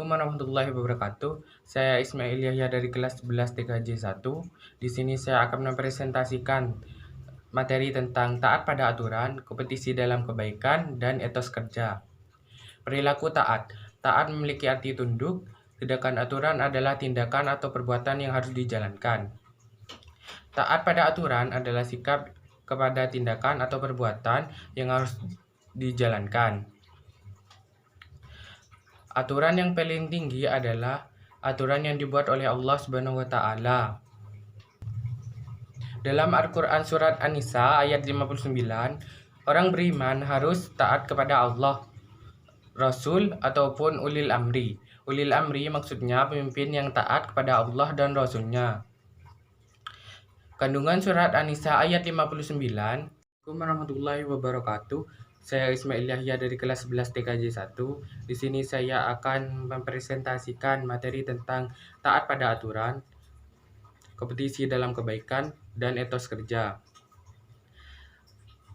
Assalamualaikum warahmatullahi wabarakatuh. Saya Ismail Yahya dari kelas 11 TKJ 1. Di sini saya akan mempresentasikan materi tentang taat pada aturan, kompetisi dalam kebaikan, dan etos kerja. Perilaku taat. Taat memiliki arti tunduk, sedangkan aturan adalah tindakan atau perbuatan yang harus dijalankan. Taat pada aturan adalah sikap kepada tindakan atau perbuatan yang harus dijalankan. Aturan yang paling tinggi adalah aturan yang dibuat oleh Allah Subhanahu wa taala. Dalam Al-Qur'an surat An-Nisa ayat 59, orang beriman harus taat kepada Allah, Rasul ataupun ulil amri. Ulil amri maksudnya pemimpin yang taat kepada Allah dan Rasulnya. Kandungan surat An-Nisa ayat 59. Assalamualaikum warahmatullahi wabarakatuh. Saya Ismail Yahya dari kelas 11 TKJ 1. Di sini saya akan mempresentasikan materi tentang taat pada aturan, kompetisi dalam kebaikan, dan etos kerja.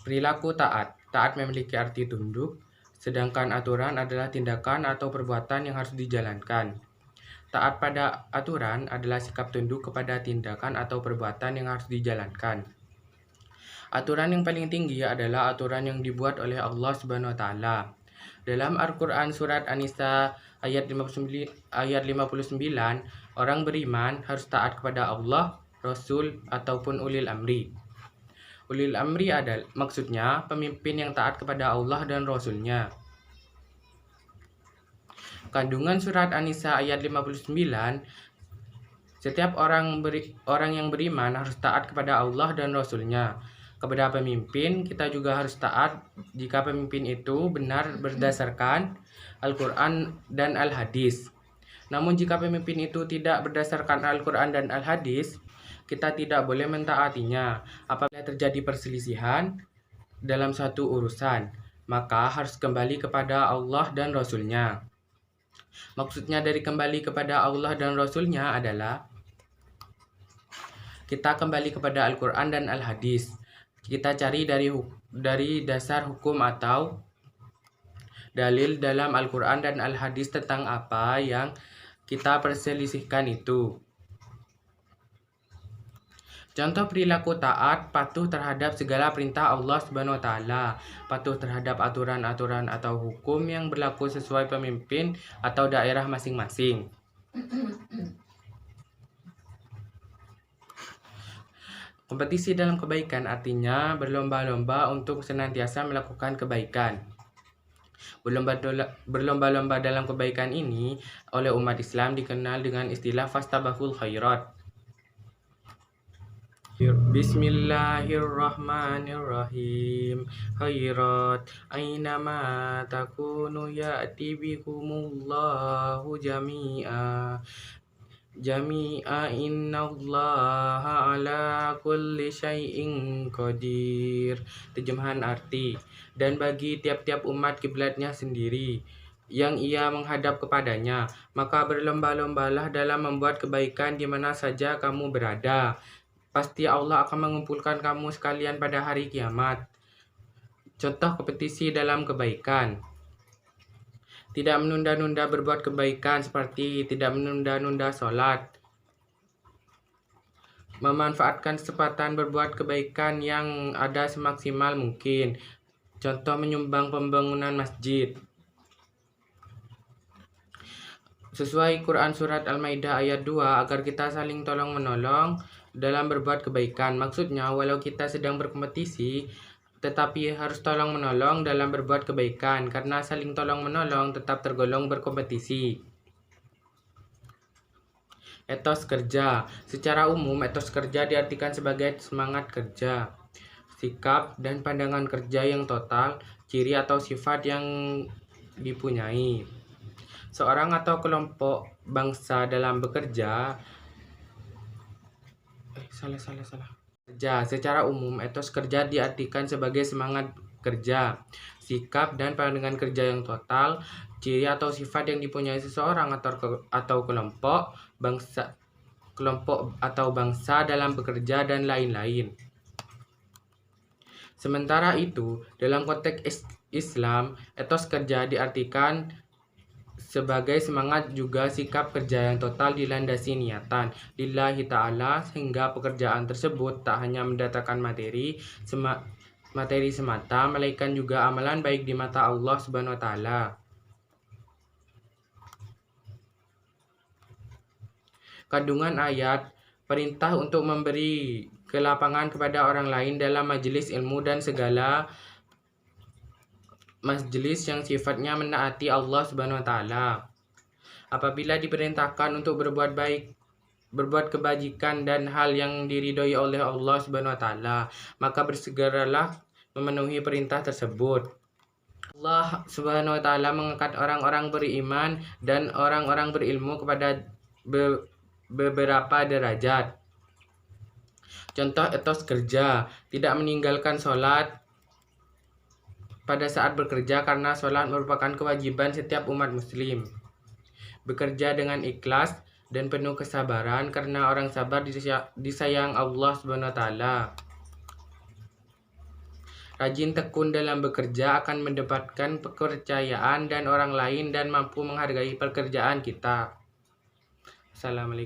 Perilaku taat. Taat memiliki arti tunduk, sedangkan aturan adalah tindakan atau perbuatan yang harus dijalankan. Taat pada aturan adalah sikap tunduk kepada tindakan atau perbuatan yang harus dijalankan. Aturan yang paling tinggi adalah aturan yang dibuat oleh Allah Subhanahu wa taala. Dalam Al-Qur'an surat An-Nisa ayat 59, orang beriman harus taat kepada Allah, Rasul ataupun ulil amri. Ulil amri adalah maksudnya pemimpin yang taat kepada Allah dan Rasulnya. Kandungan surat An-Nisa ayat 59, setiap orang yang beriman harus taat kepada Allah dan Rasulnya. Kepada pemimpin, kita juga harus taat jika pemimpin itu benar berdasarkan Al-Quran dan Al-Hadis. Namun jika pemimpin itu tidak berdasarkan Al-Quran dan Al-Hadis, kita tidak boleh mentaatinya. Apabila terjadi perselisihan dalam suatu urusan, maka harus kembali kepada Allah dan Rasulnya. Maksudnya dari kembali kepada Allah dan Rasulnya adalah kita kembali kepada Al-Quran dan Al-Hadis. Kita cari dari dasar hukum atau dalil dalam Al-Quran dan Al-Hadis tentang apa yang kita perselisihkan itu. Contoh perilaku taat, patuh terhadap segala perintah Allah Subhanahu wa taala, patuh terhadap aturan-aturan atau hukum yang berlaku sesuai pemimpin atau daerah masing-masing. Kompetisi dalam kebaikan artinya berlomba-lomba untuk senantiasa melakukan kebaikan. Berlomba-lomba dalam kebaikan ini oleh umat Islam dikenal dengan istilah fastabaqul khairat. Bismillahirrahmanirrahim. Khairat ainama takunu ya'ti bikumullahu jami'a. Innallaha ala kulli syai'in qadir. Terjemahan arti, dan bagi tiap-tiap umat kiblatnya sendiri yang ia menghadap kepadanya, maka berlomba-lombalah dalam membuat kebaikan di mana saja kamu berada. Pasti Allah akan mengumpulkan kamu sekalian pada hari kiamat. Contoh kompetisi dalam kebaikan. Tidak menunda-nunda berbuat kebaikan seperti tidak menunda-nunda sholat. Memanfaatkan kesempatan berbuat kebaikan yang ada semaksimal mungkin. Contoh menyumbang pembangunan masjid. Sesuai Quran surat Al-Maidah ayat 2 agar kita saling tolong-menolong dalam berbuat kebaikan. Maksudnya walau kita sedang berkompetisi, tetapi harus tolong-menolong dalam berbuat kebaikan, karena saling tolong-menolong tetap tergolong berkompetisi. Etos kerja. Secara umum, etos kerja diartikan sebagai semangat kerja, sikap dan pandangan kerja yang total, ciri atau sifat yang dipunyai seorang atau kelompok bangsa dalam bekerja. Secara umum, etos kerja diartikan sebagai semangat kerja, sikap dan pandangan kerja yang total, ciri atau sifat yang dipunyai seseorang atau kelompok atau bangsa dalam bekerja dan lain-lain. Sementara itu, dalam konteks Islam, etos kerja diartikan Sebagai semangat juga sikap kerja yang total dilandasi niatan lillahi ta'ala, sehingga pekerjaan tersebut tak hanya mendatangkan materi semata, melainkan juga amalan baik di mata Allah Subhanahu wa taala. Kandungan ayat perintah untuk memberi kelapangan kepada orang lain dalam majelis ilmu dan segala majelis yang sifatnya menaati Allah Subhanahu wa taala. Apabila diperintahkan untuk berbuat baik, berbuat kebajikan dan hal yang diridhoi oleh Allah Subhanahu wa taala, maka bersegeralah memenuhi perintah tersebut. Allah Subhanahu wa taala mengangkat orang-orang beriman dan orang-orang berilmu kepada beberapa derajat. Contoh etos kerja, tidak meninggalkan sholat pada saat bekerja karena sholat merupakan kewajiban setiap umat muslim. Bekerja dengan ikhlas dan penuh kesabaran karena orang sabar disayang Allah Subhanahu wa taala. Rajin tekun dalam bekerja akan mendapatkan kepercayaan dan orang lain dan mampu menghargai pekerjaan kita. Assalamualaikum.